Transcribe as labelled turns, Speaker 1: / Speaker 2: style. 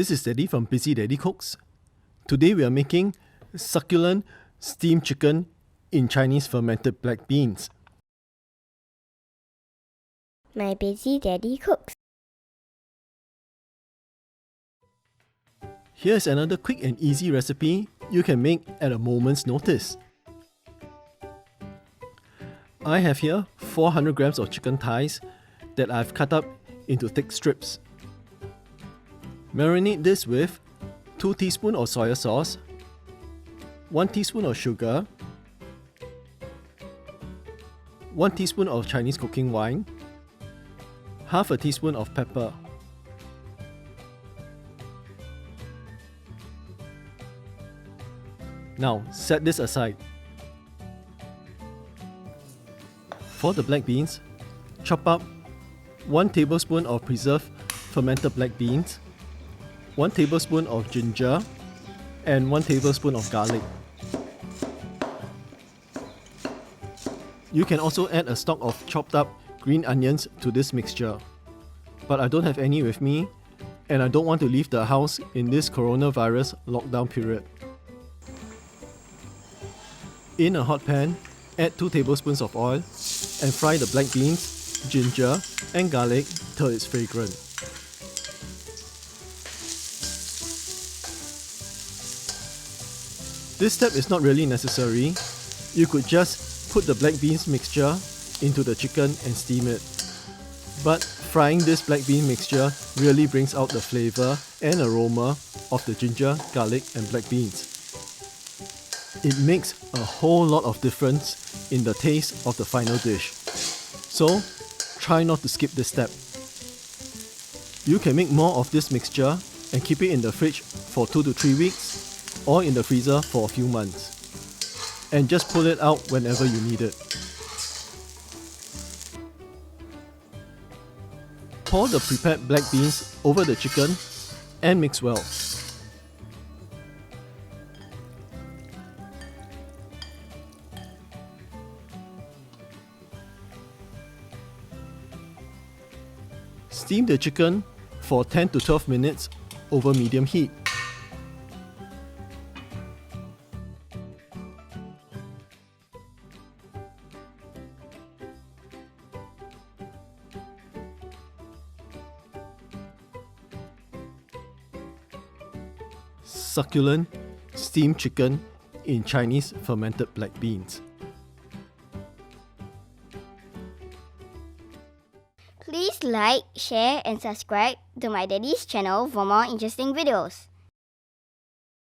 Speaker 1: This is Daddy from Busy Daddy Cooks. Today we are making succulent steamed chicken in Chinese fermented black beans.
Speaker 2: My Busy Daddy Cooks.
Speaker 1: Here's another quick and easy recipe you can make at a moment's notice. I have here 400 grams of chicken thighs that I've cut up into thick strips. Marinate this with 2 teaspoons of soy sauce, 1 teaspoon of sugar, 1 teaspoon of Chinese cooking wine, half a teaspoon of pepper. Now set this aside. For the black beans, chop up 1 tablespoon of preserved fermented black beans, 1 tablespoon of ginger, and 1 tablespoon of garlic. You can also add a stalk of chopped up green onions to this mixture, but I don't have any with me and I don't want to leave the house in this coronavirus lockdown period. In a hot pan, add 2 tablespoons of oil and fry the black beans, ginger, and garlic till it's fragrant. This step is not really necessary. You could just put the black beans mixture into the chicken and steam it. But frying this black bean mixture really brings out the flavor and aroma of the ginger, garlic, and black beans. It makes a whole lot of difference in the taste of the final dish. So, try not to skip this step. You can make more of this mixture and keep it in the fridge for 2 to 3 weeks or in the freezer for a few months. And just pull it out whenever you need it. Pour the prepared black beans over the chicken and mix well. Steam the chicken for 10 to 12 minutes over medium heat. Succulent steamed chicken in Chinese fermented black beans.
Speaker 2: Please like, share and subscribe to my daddy's channel for more interesting videos.